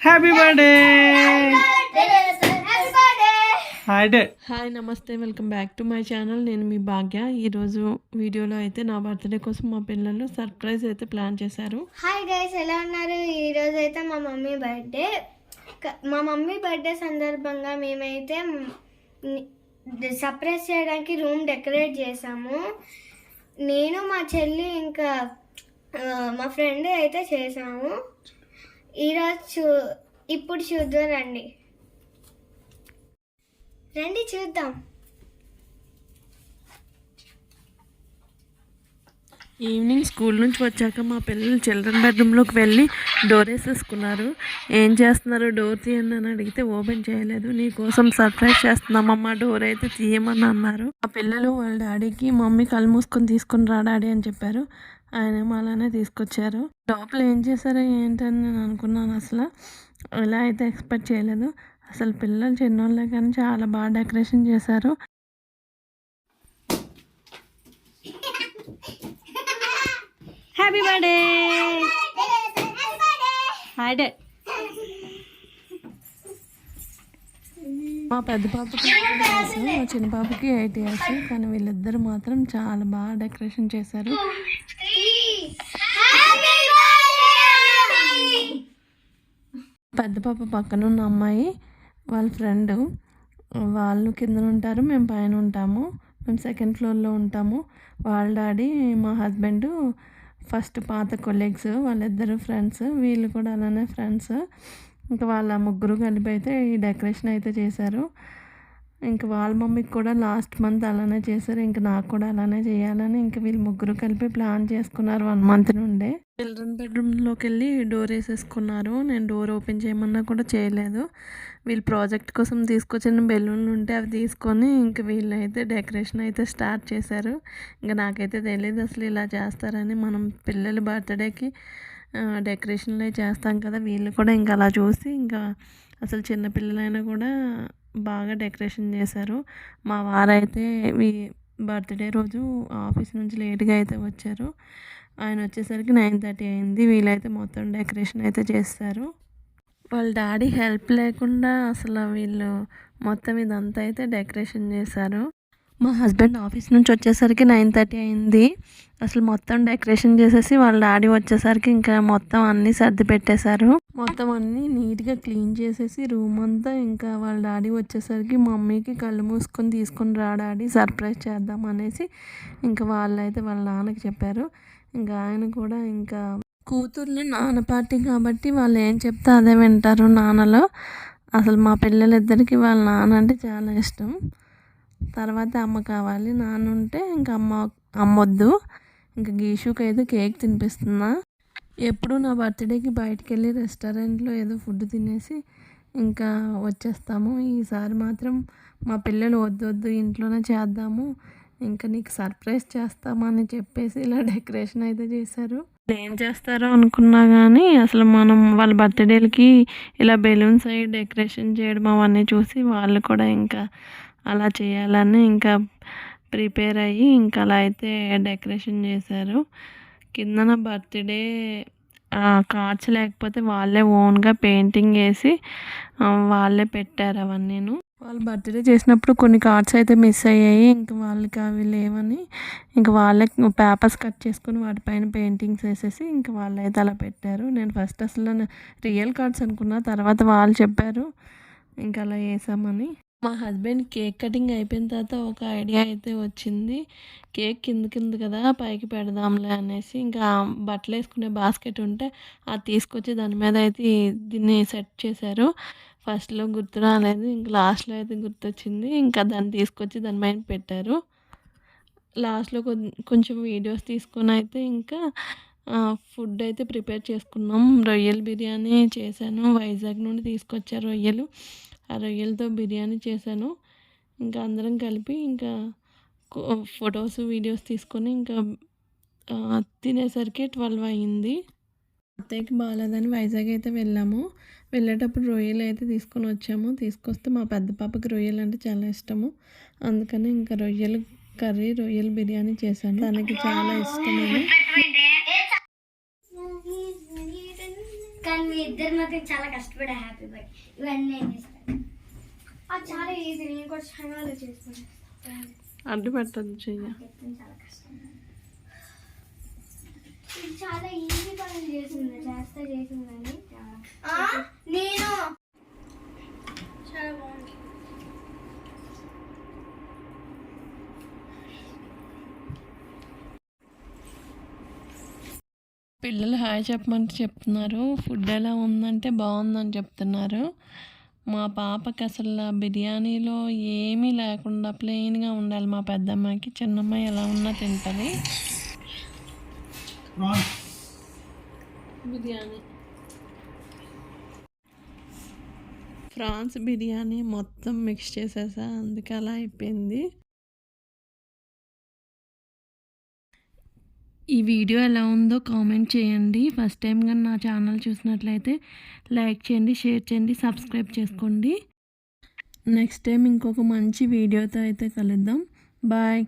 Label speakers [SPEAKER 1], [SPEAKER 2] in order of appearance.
[SPEAKER 1] Happy birthday.
[SPEAKER 2] Hi నమస్తే, welcome back to my channel. నేను మీ భాగ్య. ఈరోజు వీడియోలో అయితే నా బర్త్డే కోసం మా పిల్లలు సర్ప్రైజ్ అయితే ప్లాన్ చేశారు.
[SPEAKER 3] హాయ్ గైస్, ఎలా ఉన్నారు? ఈరోజు అయితే మా మమ్మీ బర్త్డే సందర్భంగా మేమైతే సర్ప్రైజ్ చేయడానికి రూమ్ డెకరేట్ చేసాము. నేను మా చెల్లి ఇంకా మా ఫ్రెండ్ అయితే చేసాము. ఈరోజు ఇప్పుడు చూద్దాం, రండి చూద్దాం.
[SPEAKER 2] ఈవినింగ్ స్కూల్ నుంచి వచ్చాక మా పిల్లలు చిల్డ్రన్ బెడ్రూమ్లోకి వెళ్ళి డోర్ వేసేసుకున్నారు. ఏం చేస్తున్నారు, డోర్ తీయండి అని అడిగితే ఓపెన్ చేయలేదు. నీకోసం సర్ప్రైజ్ చేస్తున్నామమ్మ, డోర్ అయితే తీయమని అన్నారు. ఆ పిల్లలు వాళ్ళ డాడీకి మమ్మీ కళ్ళు మూసుకొని తీసుకుని రా డాడీ అని చెప్పారు. ఆయన అలానే తీసుకొచ్చారు. లోపల ఏం చేశారో ఏంటని నేను అనుకున్నాను. అసలు ఇలా అయితే ఎక్స్పెక్ట్ చేయలేదు. అసలు పిల్లలు చిన్నోళ్ళే కానీ చాలా బాగా డెకరేషన్ చేశారు.
[SPEAKER 1] Happy birthday. Hi day.
[SPEAKER 2] మా పెద్ద పాపకి 8 years, మా చిన్న పాపకి 8 years. కానీ వీళ్ళిద్దరు మాత్రం చాలా బాగా డెకరేషన్ చేశారు. పెద్ద పాప పక్కన ఉన్న అమ్మాయి వాళ్ళ ఫ్రెండ్, వాళ్ళు కింద ఉంటారు, మేము పైన ఉంటాము. మేము సెకండ్ ఫ్లోర్లో ఉంటాము. వాళ్ళ డాడీ, మా హస్బెండ్ ఫస్ట్ పాత కొలీగ్స్, వాళ్ళిద్దరు ఫ్రెండ్స్. వీళ్ళు కూడా అలానే ఫ్రెండ్స్. ఇంకా వాళ్ళ ముగ్గురు కలిపి అయితే ఈ డెకరేషన్ అయితే చేశారు. ఇంకా వాళ్ళ మమ్మీకి కూడా లాస్ట్ మంత్ అలానే చేశారు. ఇంకా నాకు కూడా అలానే చేయాలని ఇంకా వీళ్ళు ముగ్గురు కలిపి ప్లాన్ చేసుకున్నారు 1 month నుండే. చిల్డ్రన్ బెడ్రూమ్లోకి వెళ్ళి డోర్ వేసేసుకున్నారు. నేను డోర్ ఓపెన్ చేయమన్నా కూడా చేయలేదు. వీళ్ళు ప్రాజెక్ట్ కోసం తీసుకొచ్చిన బెలూన్లు ఉంటే అవి తీసుకొని ఇంకా వీళ్ళు అయితే డెకరేషన్ అయితే స్టార్ట్ చేశారు. ఇంకా నాకైతే తెలియదు అసలు ఇలా చేస్తారని. మనం పిల్లల బర్త్డేకి డెకరేషన్లే చేస్తాం కదా, వీళ్ళు కూడా ఇంకా అలా చూసి ఇంకా అసలు చిన్నపిల్లలైనా కూడా బాగా డెకరేషన్ చేశారు. మా వారైతే బర్త్డే రోజు ఆఫీస్ నుంచి లేట్గా అయితే వచ్చారు. ఆయన వచ్చేసరికి 9:30 అయింది. వీళ్ళైతే మొత్తం డెకరేషన్ అయితే చేస్తారు. వాళ్ళ డాడీ హెల్ప్ లేకుండా అసలు వీళ్ళు మొత్తం ఇదంతా అయితే డెకరేషన్ చేశారు. మా హస్బెండ్ ఆఫీస్ నుంచి వచ్చేసరికి 9:30 అయింది. అసలు మొత్తం డెకరేషన్ చేసేసి వాళ్ళ డాడీ వచ్చేసరికి ఇంకా మొత్తం అన్నీ సర్ది పెట్టేశారు. మొత్తం అన్నీ నీట్గా క్లీన్ చేసేసి రూమ్ అంతా ఇంకా వాళ్ళ డాడీ వచ్చేసరికి మమ్మీకి కళ్ళు మూసుకొని తీసుకొని రా డాడీ సర్ప్రైజ్ చేద్దాం అనేసి ఇంకా వాళ్ళైతే వాళ్ళ నాన్నకి చెప్పారు. ఇంకా ఆయన కూడా ఇంకా కూతుర్లు నాన్న పార్టీ కాబట్టి వాళ్ళు ఏం చెప్తే అదే వింటారు నాన్నలో. అసలు మా పిల్లలిద్దరికి వాళ్ళ నాన్న అంటే చాలా ఇష్టం. తర్వాత అమ్మ కావాలి, నాన్న ఉంటే ఇంకా అమ్మొద్దు. ఇంకా గీషుకి అయితే కేక్ తినిపిస్తున్నా. ఎప్పుడు నా బర్త్డేకి బయటికి వెళ్ళి రెస్టారెంట్లో ఏదో ఫుడ్ తినేసి ఇంకా వచ్చేస్తాము. ఈసారి మాత్రం మా పిల్లలు వద్దు ఇంట్లోనే చేద్దాము, ఇంకా నీకు సర్ప్రైజ్ చేస్తామని చెప్పేసి ఇలా డెకరేషన్ అయితే చేశారు. ఏం చేస్తారో అనుకున్నా కానీ అసలు మనం వాళ్ళ బర్త్డేలకి ఇలా బెలూన్స్ అవి డెకరేషన్ చేయడం అవన్నీ చూసి వాళ్ళు కూడా ఇంకా అలా చేయాలని ఇంకా ప్రిపేర్ అయ్యి ఇంకా అలా అయితే డెకరేషన్ చేశారు. కిందన బర్త్డే కార్డ్స్ లేకపోతే వాళ్ళే ఓన్గా పెయింటింగ్ వేసి వాళ్ళే పెట్టారు అవన్నీను. వాళ్ళు బర్త్డే చేసినప్పుడు కొన్ని కార్డ్స్ అయితే మిస్ అయ్యాయి. ఇంకా వాళ్ళకి అవి లేవని ఇంకా వాళ్ళే పేపర్స్ కట్ చేసుకొని వాటిపైన పెయింటింగ్స్ వేసేసి ఇంకా వాళ్ళైతే అలా పెట్టారు. నేను ఫస్ట్ అసలు రియల్ కార్డ్స్ అనుకున్నా, తర్వాత వాళ్ళు చెప్పారు ఇంకా అలా వేసామని. మా హస్బెండ్ కేక్ కటింగ్ అయిపోయిన తర్వాత ఒక ఐడియా అయితే వచ్చింది. కేక్ కింద కదా పైకి పెడదాంలే అనేసి ఇంకా బట్టలు వేసుకునే బాస్కెట్ ఉంటే అది తీసుకొచ్చి దాని మీద అయితే దీన్ని సెట్ చేశారు. ఫస్ట్లో గుర్తు రాలేదు, ఇంకా లాస్ట్లో అయితే గుర్తొచ్చింది. ఇంకా దాన్ని తీసుకొచ్చి దాని మీద పెట్టారు. లాస్ట్లో కొంచెం వీడియోస్ తీసుకొని అయితే ఇంకా ఫుడ్ అయితే ప్రిపేర్ చేసుకున్నాం. రొయ్యల బిర్యానీ చేశాను. వైజాగ్ నుండి తీసుకొచ్చారు రొయ్యలు. ఆ రొయ్యలతో బిర్యానీ చేశాను. ఇంకా అందరం కలిపి ఇంకా ఫొటోస్ వీడియోస్ తీసుకొని ఇంకా తినేసరికి 12 అయింది. అత్తయ్యకి బాగాలేదని వైజాగ్ అయితే వెళ్ళాము. వెళ్ళేటప్పుడు రొయ్యలు అయితే తీసుకొని వచ్చాము. తీసుకొస్తే మా పెద్ద పాపకి రొయ్యలు అంటే చాలా ఇష్టము. అందుకని ఇంకా రొయ్యలు కర్రీ, రొయ్యల బిర్యానీ చేశాను. తనకి చాలా ఇష్టమని.
[SPEAKER 3] ఇద్దరు మాత్రం చాలా కష్టపడే హ్యాపీ బర్త్డే ఇవన్నీ నేను చేస్తాను. అది చాలా ఈజీ, నేను కూడా క్షణాలు చేసుకుంటాను.
[SPEAKER 2] అడ్డు పెట్టద్దు చెయ్య.
[SPEAKER 3] చాలా కష్టం. ఇది చాలా ఈజీ పనులు చేసిందని నేను చాలా బాగుంది.
[SPEAKER 2] పిల్లలు హాయ్ చెప్పమంటే చెప్తున్నారు. ఫుడ్ ఎలా ఉందంటే బాగుందని చెప్తున్నారు. మా పాపకి అసలు బిర్యానీలో ఏమీ లేకుండా ప్లెయిన్గా ఉండాలి. మా పెద్దమ్మాయికి, చిన్నమ్మాయి ఎలా ఉన్నా తింటుంది. బిర్యానీ ఫ్రాన్స్ బిర్యానీ మొత్తం మిక్స్ చేసేసా, అందుకే అలా అయిపోయింది. ఈ వీడియో ఎలా ఉందో కామెంట్ చేయండి. ఫస్ట్ టైం కానీ నా ఛానల్ చూసినట్లయితే లైక్ చేయండి, షేర్ చేయండి, సబ్స్క్రైబ్ చేసుకోండి. నెక్స్ట్ టైం ఇంకొక మంచి వీడియోతో అయితే కలుద్దాం. బాయ్.